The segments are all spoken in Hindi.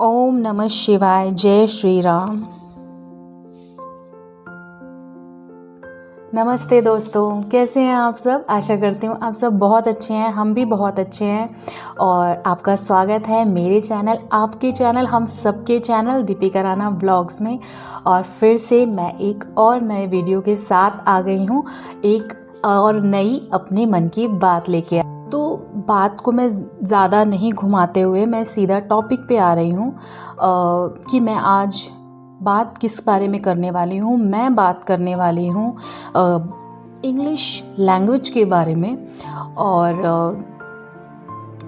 ओम नमः शिवाय। जय श्री राम। नमस्ते दोस्तों, कैसे हैं आप सब। आशा करती हूँ आप सब बहुत अच्छे हैं, हम भी बहुत अच्छे हैं। और आपका स्वागत है मेरे चैनल, आपके चैनल, हम सबके चैनल दीपिका राणा ब्लॉग्स में। और फिर से मैं एक और नए वीडियो के साथ आ गई हूँ, एक और नई अपने मन की बात लेके। तो बात को मैं ज़्यादा नहीं घुमाते हुए मैं सीधा टॉपिक पे आ रही हूँ कि मैं आज बात किस बारे में करने वाली हूँ। मैं बात करने वाली हूँ इंग्लिश लैंग्वेज के बारे में। और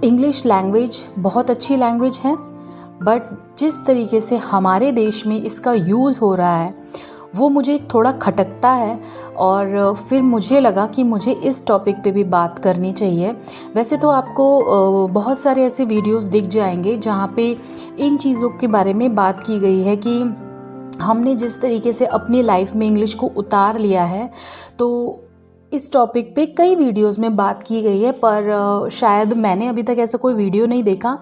इंग्लिश लैंग्वेज बहुत अच्छी लैंग्वेज है, बट जिस तरीके से हमारे देश में इसका यूज़ हो रहा है वो मुझे थोड़ा खटकता है। और फिर मुझे लगा कि मुझे इस टॉपिक पे भी बात करनी चाहिए। वैसे तो आपको बहुत सारे ऐसे वीडियोस दिख जाएंगे जहाँ पे इन चीज़ों के बारे में बात की गई है कि हमने जिस तरीके से अपनी लाइफ में इंग्लिश को उतार लिया है। तो इस टॉपिक पे कई वीडियोस में बात की गई है, पर शायद मैंने अभी तक ऐसा कोई वीडियो नहीं देखा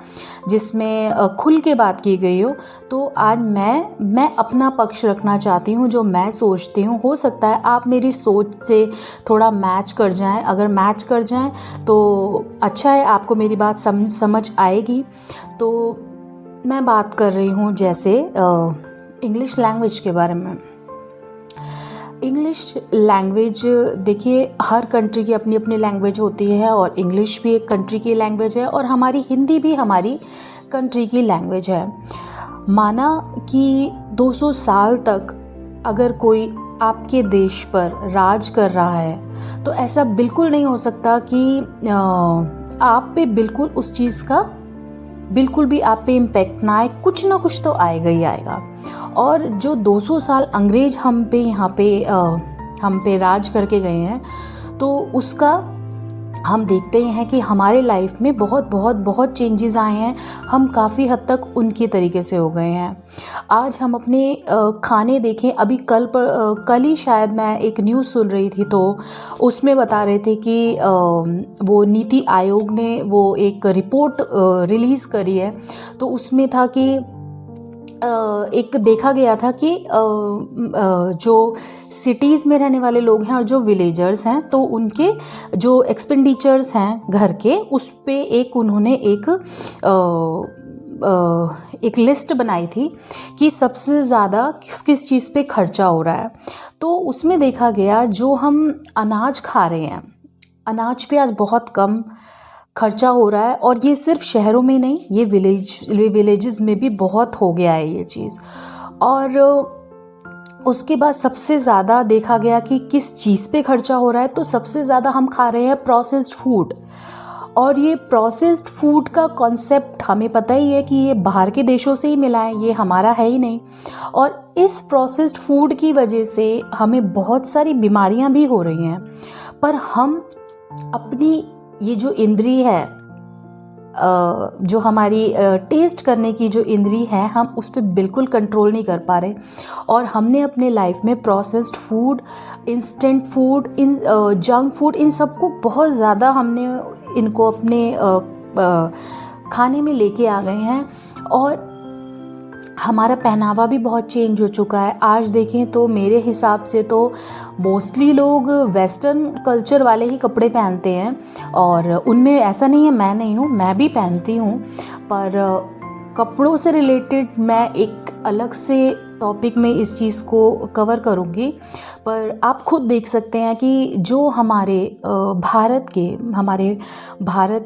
जिसमें खुल के बात की गई हो। तो आज मैं अपना पक्ष रखना चाहती हूँ, जो मैं सोचती हूँ। हो सकता है आप मेरी सोच से थोड़ा मैच कर जाएं। अगर मैच कर जाएं तो अच्छा है, आपको मेरी बात समझ आएगी। तो मैं बात कर रही हूँ जैसे इंग्लिश लैंग्वेज के बारे में। इंग्लिश लैंग्वेज, देखिए, हर कंट्री की अपनी अपनी लैंग्वेज होती है और इंग्लिश भी एक कंट्री की लैंग्वेज है और हमारी हिंदी भी हमारी कंट्री की लैंग्वेज है। माना कि 200 साल तक अगर कोई आपके देश पर राज कर रहा है तो ऐसा बिल्कुल नहीं हो सकता कि आप पे बिल्कुल उस चीज़ का बिल्कुल भी आप पे इम्पेक्ट ना आए। कुछ ना कुछ तो आएगा ही आएगा। और जो 200 साल अंग्रेज हम पे राज करके गए हैं, तो उसका हम देखते हैं कि हमारे लाइफ में बहुत बहुत बहुत चेंजेस आए हैं। हम काफ़ी हद तक उनकी तरीके से हो गए हैं। आज हम अपने खाने देखें, अभी कल ही शायद मैं एक न्यूज़ सुन रही थी, तो उसमें बता रहे थे कि वो नीति आयोग ने वो एक रिपोर्ट रिलीज़ करी है। तो उसमें था कि एक देखा गया था कि जो सिटीज़ में रहने वाले लोग हैं और जो विलेजर्स हैं, तो उनके जो एक्सपेंडिचर्स हैं घर के, उस पे उन्होंने एक लिस्ट बनाई थी कि सबसे ज़्यादा किस किस चीज़ पे खर्चा हो रहा है। तो उसमें देखा गया, जो हम अनाज खा रहे हैं, अनाज पे आज बहुत कम खर्चा हो रहा है। और ये सिर्फ शहरों में नहीं, ये विलेजेस में भी बहुत हो गया है ये चीज़। और उसके बाद सबसे ज़्यादा देखा गया कि किस चीज़ पे खर्चा हो रहा है, तो सबसे ज़्यादा हम खा रहे हैं प्रोसेस्ड फूड। और ये प्रोसेस्ड फूड का कॉन्सेप्ट हमें पता ही है कि ये बाहर के देशों से ही मिला है, ये हमारा है ही नहीं। और इस प्रोसेस्ड फूड की वजह से हमें बहुत सारी बीमारियां भी हो रही हैं। पर हम अपनी ये जो इंद्री है, जो हमारी टेस्ट करने की जो इंद्री है, हम उस पर बिल्कुल कंट्रोल नहीं कर पा रहे। और हमने अपने लाइफ में processed food, instant food, junk food, इन सबको बहुत ज़्यादा हमने इनको अपने खाने में लेके आ गए हैं। और हमारा पहनावा भी बहुत चेंज हो चुका है। आज देखें तो मेरे हिसाब से तो मोस्टली लोग वेस्टर्न कल्चर वाले ही कपड़े पहनते हैं। और उनमें ऐसा नहीं है मैं नहीं हूँ, मैं भी पहनती हूँ। पर कपड़ों से रिलेटेड मैं एक अलग से टॉपिक में इस चीज़ को कवर करूँगी। पर आप खुद देख सकते हैं कि जो हमारे भारत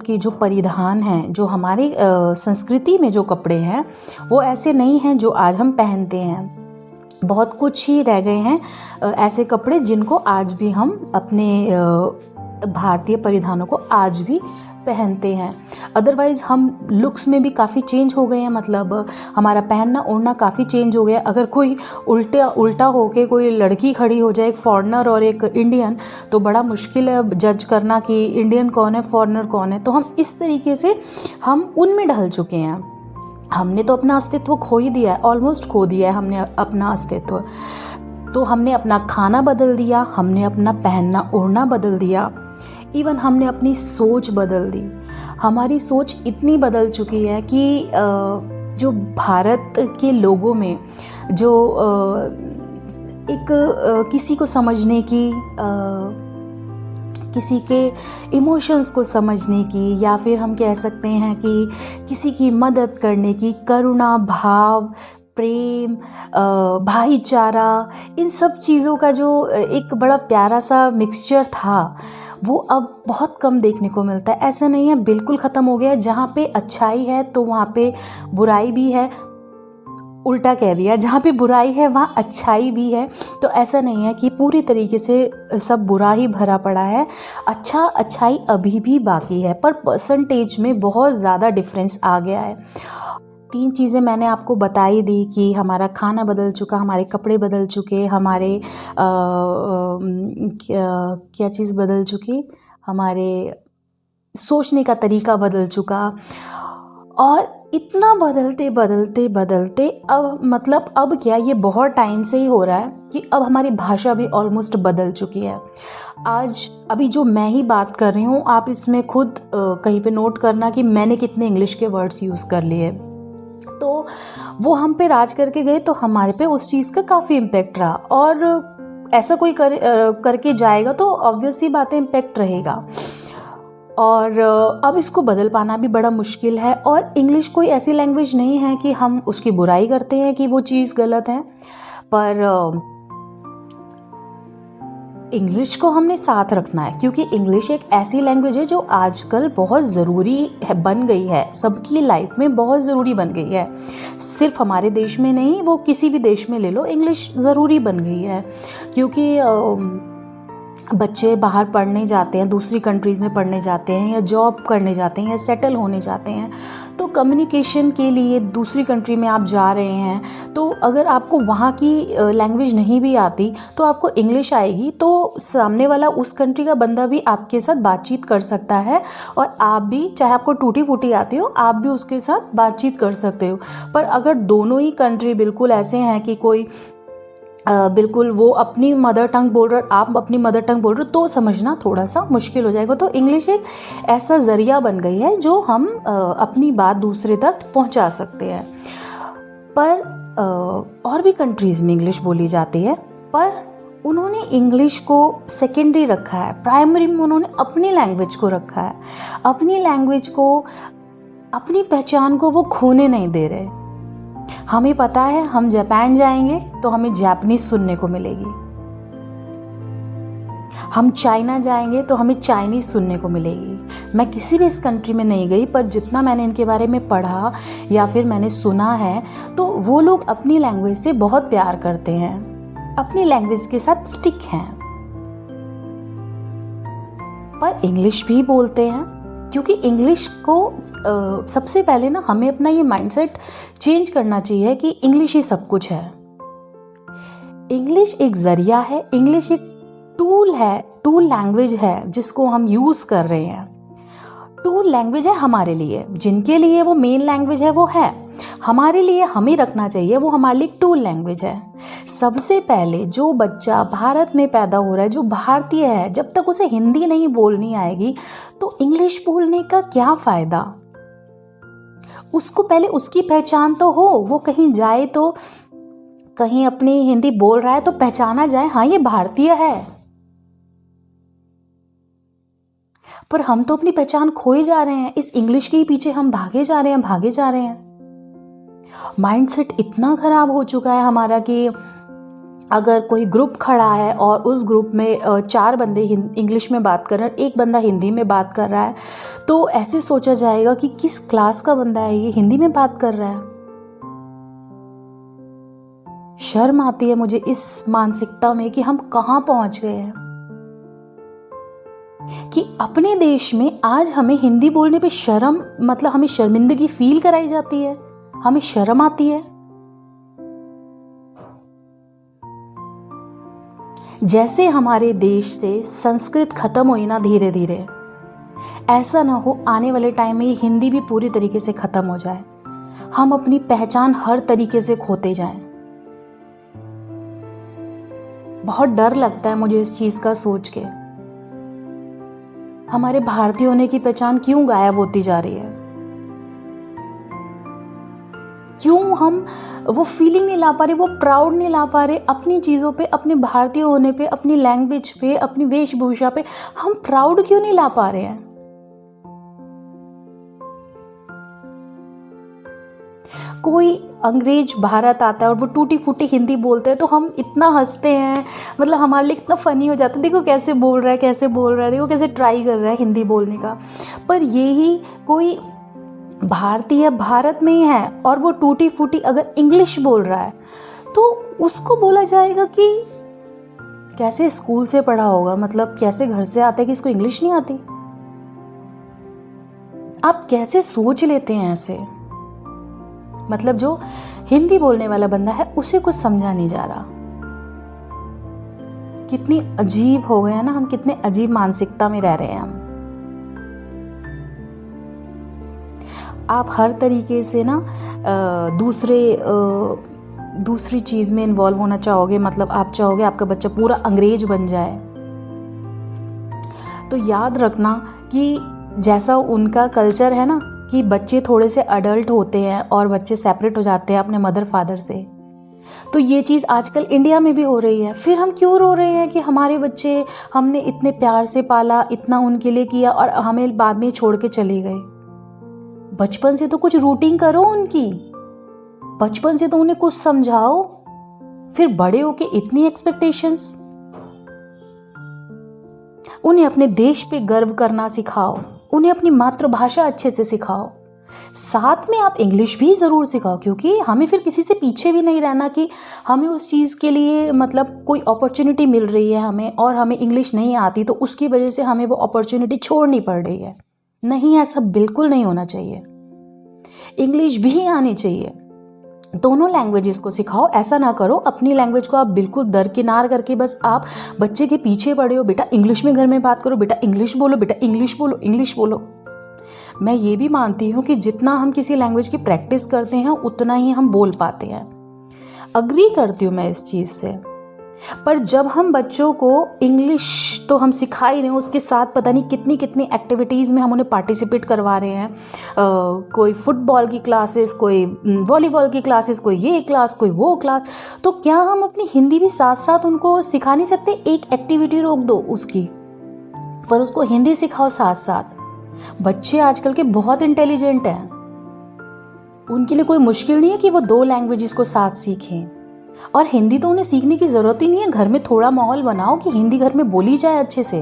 के जो परिधान हैं, जो हमारी संस्कृति में जो कपड़े हैं, वो ऐसे नहीं हैं जो आज हम पहनते हैं। बहुत कुछ ही रह गए हैं ऐसे कपड़े जिनको आज भी हम अपने भारतीय परिधानों को आज भी पहनते हैं। अदरवाइज़ हम लुक्स में भी काफ़ी चेंज हो गए हैं, मतलब हमारा पहनना ओढ़ना काफ़ी चेंज हो गया। अगर कोई उल्टा होके कोई लड़की खड़ी हो जाए, एक फॉरेनर और एक इंडियन, तो बड़ा मुश्किल है जज करना कि इंडियन कौन है, फॉरेनर कौन है। तो हम इस तरीके से हम उनमें ढल चुके हैं। हमने तो अपना अस्तित्व खो ही दिया है, ऑलमोस्ट खो दिया है हमने अपना अस्तित्व। तो हमने अपना खाना बदल दिया, हमने अपना पहनना ओढ़ना बदल दिया, इवन हमने अपनी सोच बदल दी। हमारी सोच इतनी बदल चुकी है कि जो भारत के लोगों में जो एक किसी को समझने की, किसी के इमोशंस को समझने की, या फिर हम कह सकते हैं कि किसी की मदद करने की करुणा भाव, प्रेम, भाईचारा, इन सब चीज़ों का जो एक बड़ा प्यारा सा मिक्सचर था, वो अब बहुत कम देखने को मिलता है। ऐसा नहीं है बिल्कुल ख़त्म हो गया है। जहाँ पे अच्छाई है तो वहाँ पे बुराई भी है, उल्टा कह दिया, जहाँ पे बुराई है वहाँ अच्छाई भी है। तो ऐसा नहीं है कि पूरी तरीके से सब बुरा ही भरा पड़ा है, अच्छाई अभी भी बाकी है, पर परसेंटेज में बहुत ज़्यादा डिफरेंस आ गया है। 3 चीज़ें मैंने आपको बताई दी कि हमारा खाना बदल चुका, हमारे कपड़े बदल चुके, हमारे क्या चीज़ बदल चुकी, हमारे सोचने का तरीका बदल चुका। और इतना बदलते अब क्या, ये बहुत टाइम से ही हो रहा है कि अब हमारी भाषा भी ऑलमोस्ट बदल चुकी है। आज अभी जो मैं ही बात कर रही हूँ, आप इसमें खुद कहीं पे नोट करना कि मैंने कितने इंग्लिश के वर्ड्स यूज़ कर लिए। तो वो हम पे राज करके गए, तो हमारे पे उस चीज़ का काफ़ी इम्पेक्ट रहा। और ऐसा कोई करके जाएगा तो ऑब्वियस सी बात है, इम्पेक्ट रहेगा। और अब इसको बदल पाना भी बड़ा मुश्किल है। और इंग्लिश कोई ऐसी लैंग्वेज नहीं है कि हम उसकी बुराई करते हैं कि वो चीज़ गलत है, पर इंग्लिश को हमने साथ रखना है, क्योंकि इंग्लिश एक ऐसी लैंग्वेज है जो आजकल बहुत ज़रूरी है, बन गई है, सबकी लाइफ में बहुत ज़रूरी बन गई है। सिर्फ हमारे देश में नहीं, वो किसी भी देश में ले लो, इंग्लिश ज़रूरी बन गई है। क्योंकि बच्चे बाहर पढ़ने जाते हैं, दूसरी कंट्रीज़ में पढ़ने जाते हैं, या जॉब करने जाते हैं, या सेटल होने जाते हैं, तो कम्युनिकेशन के लिए दूसरी कंट्री में आप जा रहे हैं, तो अगर आपको वहाँ की लैंग्वेज नहीं भी आती तो आपको इंग्लिश आएगी, तो सामने वाला उस कंट्री का बंदा भी आपके साथ बातचीत कर सकता है, और आप भी, चाहे आपको टूटी फूटी आती हो, आप भी उसके साथ बातचीत कर सकते हो। पर अगर दोनों ही कंट्री बिल्कुल ऐसे हैं कि कोई बिल्कुल वो अपनी मदर टंग बोल रहा है, आप अपनी मदर टंग बोल रहे हो, तो समझना थोड़ा सा मुश्किल हो जाएगा। तो इंग्लिश एक ऐसा ज़रिया बन गई है जो हम अपनी बात दूसरे तक पहुंचा सकते हैं। पर और भी कंट्रीज़ में इंग्लिश बोली जाती है, पर उन्होंने इंग्लिश को सेकेंडरी रखा है, प्राइमरी में उन्होंने अपनी लैंग्वेज को रखा है। अपनी लैंग्वेज को, अपनी पहचान को वो खोने नहीं दे रहे। हमें पता है, हम जापान जाएंगे तो हमें जापानीज सुनने को मिलेगी, हम चाइना जाएंगे तो हमें चाइनीज़ सुनने को मिलेगी। मैं किसी भी इस कंट्री में नहीं गई, पर जितना मैंने इनके बारे में पढ़ा या फिर मैंने सुना है, तो वो लोग अपनी लैंग्वेज से बहुत प्यार करते हैं, अपनी लैंग्वेज के साथ स्टिक हैं, पर इंग्लिश भी बोलते हैं। क्योंकि इंग्लिश को सबसे पहले ना हमें अपना ये माइंडसेट चेंज करना चाहिए कि इंग्लिश ही सब कुछ है। इंग्लिश एक ज़रिया है, इंग्लिश एक टूल है, टूल लैंग्वेज है जिसको हम यूज़ कर रहे हैं। टूल लैंग्वेज है हमारे लिए, जिनके लिए वो मेन लैंग्वेज है वो है, हमारे लिए हमें रखना चाहिए वो हमारे लिए टूल लैंग्वेज है। सबसे पहले जो बच्चा भारत में पैदा हो रहा है, जो भारतीय है, जब तक उसे हिंदी नहीं बोलनी आएगी तो इंग्लिश बोलने का क्या फ़ायदा। उसको पहले उसकी पहचान तो हो, वो कहीं जाए तो कहीं अपनी हिंदी बोल रहा है तो पहचाना जाए, हाँ ये भारतीय है। पर हम तो अपनी पहचान खोए जा रहे हैं, इस इंग्लिश के ही पीछे हम भागे जा रहे हैं। माइंडसेट इतना खराब हो चुका है हमारा कि अगर कोई ग्रुप खड़ा है और उस ग्रुप में 4 बंदे इंग्लिश में बात कर रहे हैं, एक बंदा हिंदी में बात कर रहा है, तो ऐसे सोचा जाएगा कि किस क्लास का बंदा है, ये हिंदी में बात कर रहा है। शर्म आती है मुझे इस मानसिकता में कि हम कहाँ पहुंच गए हैं, कि अपने देश में आज हमें हिंदी बोलने पे शर्म, मतलब हमें शर्मिंदगी फील कराई जाती है, हमें शर्म आती है। जैसे हमारे देश से संस्कृत खत्म हुई ना धीरे धीरे, ऐसा ना हो आने वाले टाइम में ये हिंदी भी पूरी तरीके से खत्म हो जाए, हम अपनी पहचान हर तरीके से खोते जाएं। बहुत डर लगता है मुझे इस चीज का सोच के, हमारे भारतीय होने की पहचान क्यों गायब होती जा रही है। क्यों हम वो फीलिंग नहीं ला पा रहे, वो प्राउड नहीं ला पा रहे अपनी चीज़ों पे, अपने भारतीय होने पे, अपनी लैंग्वेज पे, अपनी वेशभूषा पे हम प्राउड क्यों नहीं ला पा रहे हैं? कोई अंग्रेज भारत आता है और वो टूटी फूटी हिंदी बोलते हैं तो हम इतना हंसते हैं, मतलब हमारे लिए इतना फ़नी हो जाता है, देखो कैसे बोल रहा है, कैसे बोल रहा है, देखो कैसे ट्राई कर रहा है हिंदी बोलने का। पर यही कोई भारतीय भारत में ही है और वो टूटी फूटी अगर इंग्लिश बोल रहा है तो उसको बोला जाएगा कि कैसे स्कूल से पढ़ा होगा, मतलब कैसे घर से आता है कि इसको इंग्लिश नहीं आती। आप कैसे सोच लेते हैं ऐसे? मतलब जो हिंदी बोलने वाला बंदा है उसे कुछ समझा नहीं जा रहा। कितनी अजीब हो गए ना हम, कितने अजीब मानसिकता में रह रहे हैं हम। आप हर तरीके से ना दूसरी चीज़ में इन्वॉल्व होना चाहोगे, मतलब आप चाहोगे आपका बच्चा पूरा अंग्रेज बन जाए। तो याद रखना कि जैसा उनका कल्चर है ना कि बच्चे थोड़े से अडल्ट होते हैं और बच्चे सेपरेट हो जाते हैं अपने मदर फादर से, तो ये चीज़ आजकल इंडिया में भी हो रही है। फिर हम क्यों रो रहे हैं कि हमारे बच्चे हमने इतने प्यार से पाला, इतना उनके लिए किया और हमें बाद में छोड़ के चले गए। बचपन से तो कुछ रूटीन करो उनकी, बचपन से तो उन्हें कुछ समझाओ, फिर बड़े होके इतनी एक्सपेक्टेशंस। उन्हें अपने देश पे गर्व करना सिखाओ, उन्हें अपनी मातृभाषा अच्छे से सिखाओ, साथ में आप इंग्लिश भी ज़रूर सिखाओ, क्योंकि हमें फिर किसी से पीछे भी नहीं रहना कि हमें उस चीज़ के लिए मतलब कोई अपॉर्चुनिटी मिल रही है हमें और हमें इंग्लिश नहीं आती तो उसकी वजह से हमें वो अपॉर्चुनिटी छोड़नी पड़ रही है। नहीं, ऐसा बिल्कुल नहीं होना चाहिए। इंग्लिश भी आनी चाहिए, दोनों लैंग्वेजेस को सिखाओ। ऐसा ना करो अपनी लैंग्वेज को आप बिल्कुल दरकिनार करके बस आप बच्चे के पीछे पड़े हो, बेटा इंग्लिश में घर में बात करो, बेटा इंग्लिश बोलो, बेटा इंग्लिश बोलो, इंग्लिश बोलो। मैं ये भी मानती हूँ कि जितना हम किसी लैंग्वेज की प्रैक्टिस करते हैं उतना ही हम बोल पाते हैं, अग्री करती हूँ मैं इस चीज़ से। पर जब हम बच्चों को इंग्लिश तो हम सिखा ही रहे हैं, उसके साथ पता नहीं कितनी कितनी एक्टिविटीज़ में हम उन्हें पार्टिसिपेट करवा रहे हैं, कोई फुटबॉल की क्लासेस, कोई वॉलीबॉल की क्लासेस, कोई ये क्लास, कोई वो क्लास, तो क्या हम अपनी हिंदी भी साथ साथ उनको सिखा नहीं सकते? एक एक्टिविटी रोक दो उसकी, पर उसको हिंदी सिखाओ साथ साथ। बच्चे आजकल के बहुत इंटेलिजेंट हैं, उनके लिए कोई मुश्किल नहीं है कि वो 2 लैंग्वेजेस को साथ सीखें। और हिंदी तो उन्हें सीखने की ज़रूरत ही नहीं है, घर में थोड़ा माहौल बनाओ कि हिंदी घर में बोली जाए अच्छे से,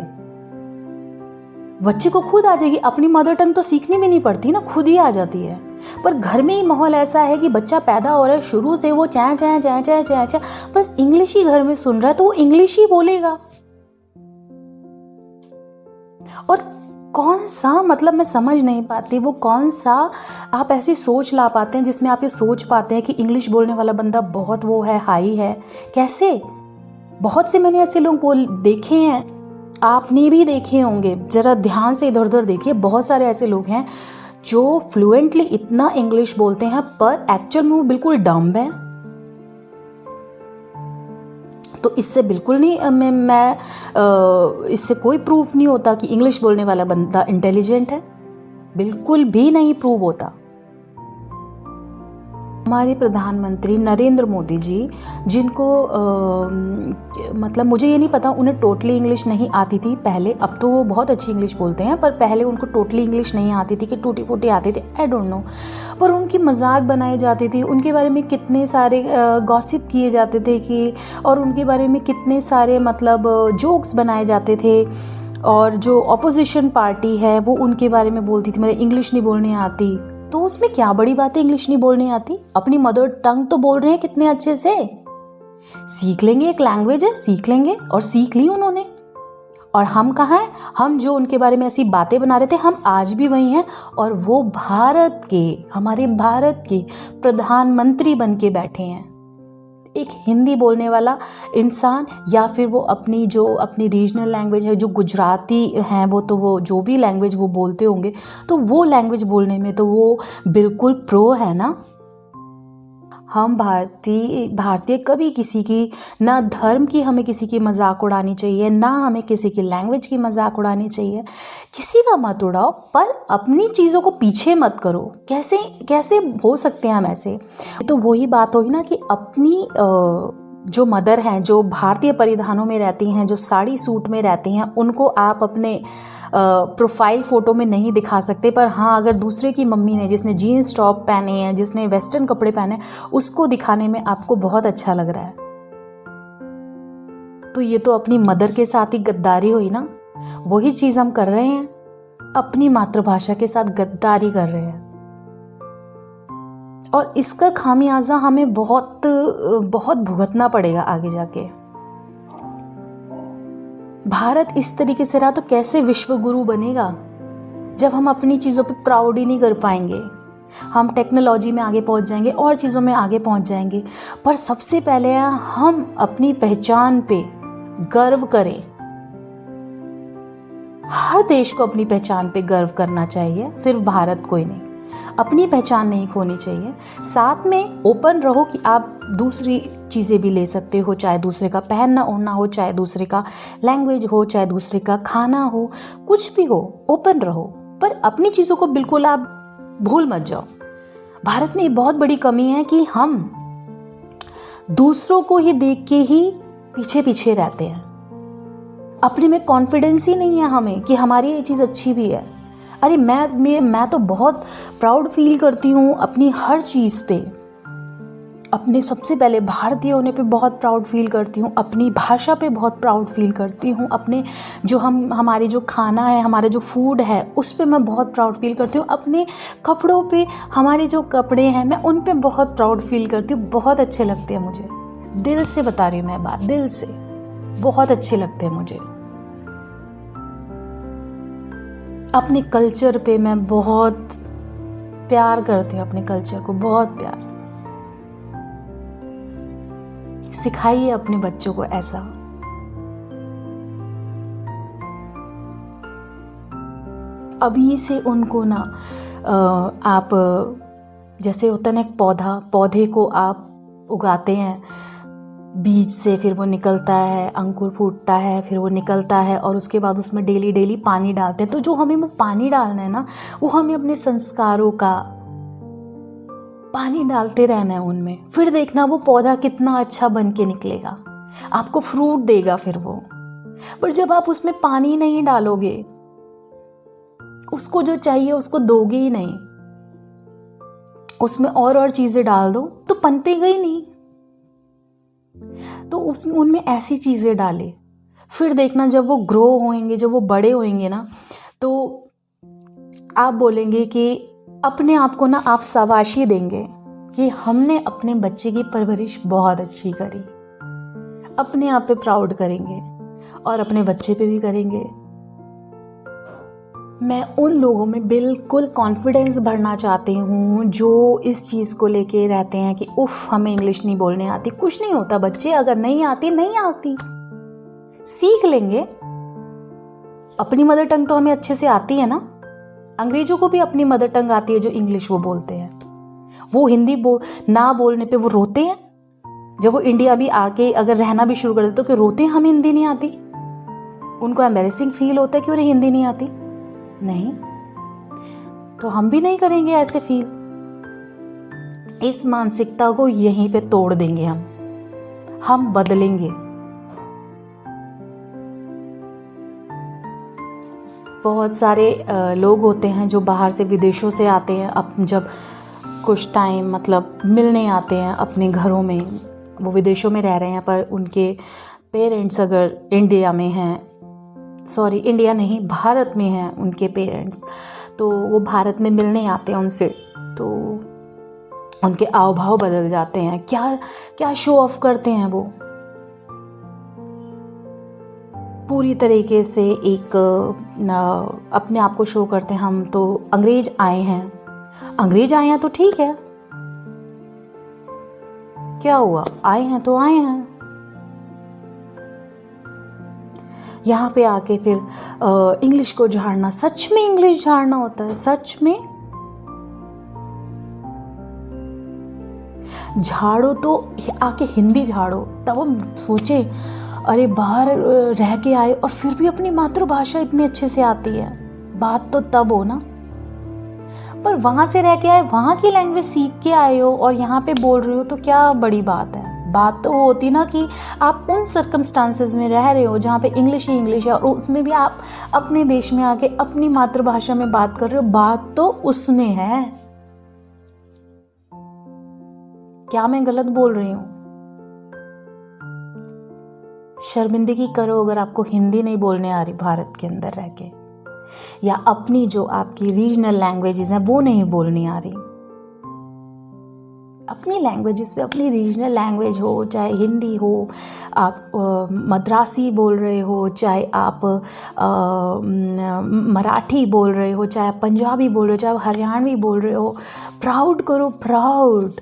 बच्चे को खुद आ जाएगी। अपनी मदर टंग तो सीखनी भी नहीं पड़ती ना, खुद ही आ जाती है। पर घर में ही माहौल ऐसा है कि बच्चा पैदा हो रहा है, शुरू से वो चैं चैं चैं चैं चैं चैं बस इंग्लिश ही घर में सुन रहा है तो वो इंग्लिश ही बोलेगा। और कौन सा, मतलब मैं समझ नहीं पाती वो कौन सा आप ऐसी सोच ला पाते हैं जिसमें आप ये सोच पाते हैं कि इंग्लिश बोलने वाला बंदा बहुत वो है, हाई है। कैसे? बहुत से मैंने ऐसे लोग देखे हैं, आपने भी देखे होंगे, ज़रा ध्यान से इधर उधर देखिए। बहुत सारे ऐसे लोग हैं जो फ्लुएंटली इतना इंग्लिश बोलते हैं पर एक्चुअल में वो बिल्कुल डम्ब है। तो इससे बिल्कुल नहीं इससे कोई प्रूफ नहीं होता कि इंग्लिश बोलने वाला बंदा इंटेलिजेंट है, बिल्कुल भी नहीं प्रूव होता। हमारे प्रधानमंत्री नरेंद्र मोदी जी, जिनको मतलब मुझे ये नहीं पता उन्हें टोटली इंग्लिश नहीं आती थी पहले, अब तो वो बहुत अच्छी इंग्लिश बोलते हैं, पर पहले उनको टोटली इंग्लिश नहीं आती थी कि टूटी फूटी आती थी, आई डोंट नो। पर उनकी मजाक बनाई जाती थी, उनके बारे में कितने सारे गॉसिप किए जाते थे कि, और उनके बारे में कितने सारे मतलब जोक्स बनाए जाते थे। और जो अपोजिशन पार्टी है वो उनके बारे में बोलती थी मतलब इंग्लिश नहीं बोलनी आती, तो उसमें क्या बड़ी बात है इंग्लिश नहीं बोलनी आती? अपनी मदर टंग तो बोल रहे हैं कितने अच्छे से, सीख लेंगे, एक लैंग्वेज है, सीख लेंगे। और सीख ली उन्होंने। और हम कहाँ हैं? हम जो उनके बारे में ऐसी बातें बना रहे थे, हम आज भी वही हैं। और वो भारत के, हमारे भारत के प्रधानमंत्री बन के बैठे हैं। एक हिंदी बोलने वाला इंसान, या फिर वो अपनी जो अपनी रीजनल लैंग्वेज है, जो गुजराती हैं वो, तो वो जो भी लैंग्वेज वो बोलते होंगे तो वो लैंग्वेज बोलने में तो वो बिल्कुल प्रो है ना। हम भारतीय कभी किसी की, ना धर्म की हमें किसी की मजाक उड़ानी चाहिए, ना हमें किसी की लैंग्वेज की मजाक उड़ानी चाहिए। किसी का मत उड़ाओ, पर अपनी चीज़ों को पीछे मत करो। कैसे कैसे हो सकते हैं हम ऐसे? तो वही बात होगी ना कि अपनी जो मदर हैं, जो भारतीय परिधानों में रहती हैं, जो साड़ी सूट में रहती हैं, उनको आप अपने प्रोफाइल फ़ोटो में नहीं दिखा सकते। पर हाँ, अगर दूसरे की मम्मी ने, जिसने जीन्स टॉप पहने हैं, जिसने वेस्टर्न कपड़े पहने, उसको दिखाने में आपको बहुत अच्छा लग रहा है, तो ये तो अपनी मदर के साथ ही गद्दारी हुई ना। वही चीज़ हम कर रहे हैं, अपनी मातृभाषा के साथ गद्दारी कर रहे हैं, और इसका खामियाजा हमें बहुत बहुत भुगतना पड़ेगा आगे जाके। भारत इस तरीके से रहा तो कैसे विश्व गुरु बनेगा, जब हम अपनी चीज़ों पे प्राउड ही नहीं कर पाएंगे। हम टेक्नोलॉजी में आगे पहुंच जाएंगे और चीज़ों में आगे पहुंच जाएंगे, पर सबसे पहले हम अपनी पहचान पे गर्व करें। हर देश को अपनी पहचान पे गर्व करना चाहिए, सिर्फ भारत को ही नहीं। अपनी पहचान नहीं खोनी चाहिए। साथ में ओपन रहो कि आप दूसरी चीज़ें भी ले सकते हो, चाहे दूसरे का पहनना ओढ़ना हो, चाहे दूसरे का लैंग्वेज हो, चाहे दूसरे का खाना हो, कुछ भी हो, ओपन रहो, पर अपनी चीज़ों को बिल्कुल आप भूल मत जाओ। भारत में एक बहुत बड़ी कमी है कि हम दूसरों को ही देख के ही पीछे पीछे रहते हैं। अपने में कॉन्फिडेंस ही नहीं है हमें कि हमारी ये चीज़ अच्छी भी है। अरे मैं तो बहुत प्राउड फील करती हूँ अपनी हर चीज़ पे। अपने सबसे पहले भारतीय होने पे बहुत प्राउड फील करती हूँ, अपनी भाषा पे बहुत प्राउड फील करती हूँ, अपने जो हमारे जो खाना है, हमारे जो फूड है, उस पे मैं बहुत प्राउड फील करती हूँ। अपने कपड़ों पे, हमारे जो कपड़े हैं, मैं उन पे बहुत प्राउड फील करती हूँ। बहुत अच्छे लगते हैं मुझे, दिल से बता रही हूँ मैं बात, दिल से बहुत अच्छे लगते हैं मुझे। अपने कल्चर पे मैं बहुत प्यार करती हूँ, अपने कल्चर को बहुत प्यार। सिखाइए अपने बच्चों को ऐसा। अभी से उनको ना आप, जैसे होता है ना एक पौधे को आप उगाते हैं बीज से, फिर वो निकलता है, अंकुर फूटता है, फिर वो निकलता है, और उसके बाद उसमें डेली पानी डालते हैं। तो जो हमें वो पानी डालना है ना, वो हमें अपने संस्कारों का पानी डालते रहना है उनमें। फिर देखना वो पौधा कितना अच्छा बन के निकलेगा, आपको फ्रूट देगा फिर वो। पर जब आप उसमें पानी नहीं डालोगे, उसको जो चाहिए उसको दोगे ही नहीं, उसमें और चीज़ें डाल दो तो पनपेगा ही नहीं। तो उनमें ऐसी चीज़ें डाले, फिर देखना जब वो ग्रो होंगे, जब वो बड़े होंगे ना, तो आप बोलेंगे कि अपने आप को ना आप शाबाशी देंगे कि हमने अपने बच्चे की परवरिश बहुत अच्छी करी। अपने आप पे प्राउड करेंगे और अपने बच्चे पे भी करेंगे। मैं उन लोगों में बिल्कुल कॉन्फिडेंस भरना चाहती हूँ जो इस चीज़ को लेके रहते हैं कि उफ़ हमें इंग्लिश नहीं बोलने आती। कुछ नहीं होता बच्चे, अगर नहीं आती सीख लेंगे। अपनी मदर टंग तो हमें अच्छे से आती है ना। अंग्रेजों को भी अपनी मदर टंग आती है जो इंग्लिश वो बोलते हैं। वो हिंदी ना बोलने पे वो रोते हैं। जब वो इंडिया भी आके अगर रहना भी शुरू कर देते तो कि रोते हैं हमें हिंदी नहीं आती। उनको एम्बैरेसिंग फील होता है कि उन्हें हिंदी नहीं आती। नहीं, तो हम भी नहीं करेंगे ऐसे फील। इस मानसिकता को यहीं पे तोड़ देंगे हम बदलेंगे। बहुत सारे लोग होते हैं जो बाहर से, विदेशों से आते हैं, अब जब कुछ टाइम मतलब मिलने आते हैं अपने घरों में। वो विदेशों में रह रहे हैं पर उनके पेरेंट्स अगर इंडिया में हैं, सॉरी इंडिया नहीं भारत में हैं उनके पेरेंट्स, तो वो भारत में मिलने आते हैं उनसे, तो उनके आव भाव बदल जाते हैं। क्या क्या शो ऑफ करते हैं वो, पूरी तरीके से एक अपने आप को शो करते हैं। हम तो अंग्रेज आए हैं तो ठीक है, क्या हुआ, आए हैं तो आए हैं। यहाँ पे आके फिर इंग्लिश को झाड़ना, सच में इंग्लिश झाड़ना होता है, सच में। झाड़ो तो आके हिंदी झाड़ो। तब हम सोचे अरे बाहर रह के आए और फिर भी अपनी मातृभाषा इतनी अच्छे से आती है, बात तो तब हो ना। पर वहाँ से रह के आए, वहाँ की लैंग्वेज सीख के आए हो और यहाँ पे बोल रहे हो तो क्या बड़ी बात है। बात तो वो होती ना कि आप उन सर्कमस्टांसेस में रह रहे हो जहाँ पे इंग्लिश ही इंग्लिश है और उसमें भी आप अपने देश में आके अपनी मातृभाषा में बात कर रहे हो, बात तो उसमें है। क्या मैं गलत बोल रही हूँ? शर्मिंदगी करो अगर आपको हिंदी नहीं बोलने आ रही भारत के अंदर रह के, या अपनी जो आपकी रीजनल लैंग्वेजेस हैं वो नहीं बोलनी आ रही। अपनी लैंग्वेजेस पे, अपनी रीजनल लैंग्वेज हो, चाहे हिंदी हो, आप मद्रासी बोल रहे हो, चाहे आप मराठी बोल रहे हो, चाहे आप पंजाबी बोल रहे हो, चाहे आप हरियाणवी बोल रहे हो, प्राउड करो, प्राउड।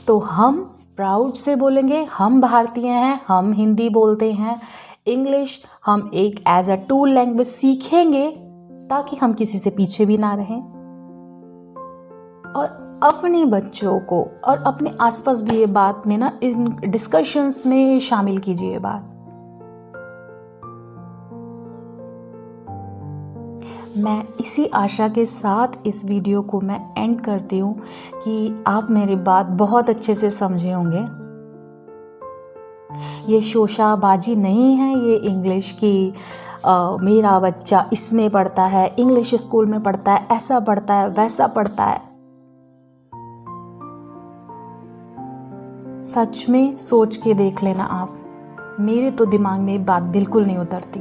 तो हम प्राउड से बोलेंगे, हम भारतीय हैं, हम हिंदी बोलते हैं। इंग्लिश हम एक एज अ टूल लैंग्वेज सीखेंगे ताकि हम किसी से पीछे भी ना रहें, और अपने बच्चों को और अपने आसपास भी ये बात में ना, इन डिस्कशंस में शामिल कीजिए ये बात। मैं इसी आशा के साथ इस वीडियो को मैं एंड करती हूँ कि आप मेरी बात बहुत अच्छे से समझे होंगे। ये शोशाबाजी नहीं है, ये इंग्लिश की मेरा बच्चा इसमें पढ़ता है, इंग्लिश स्कूल में पढ़ता है, ऐसा पढ़ता है, वैसा पढ़ता है। सच में सोच के देख लेना आप, मेरे तो दिमाग में बात बिल्कुल नहीं उतरती।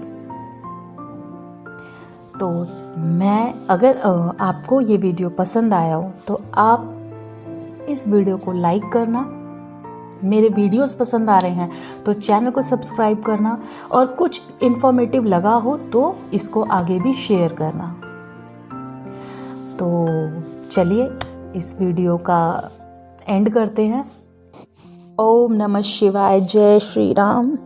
तो मैं अगर आपको ये वीडियो पसंद आया हो तो आप इस वीडियो को लाइक करना, मेरे वीडियोस पसंद आ रहे हैं तो चैनल को सब्सक्राइब करना, और कुछ इन्फॉर्मेटिव लगा हो तो इसको आगे भी शेयर करना। तो चलिए इस वीडियो का एंड करते हैं। ओम नमः शिवाय, जय श्री राम।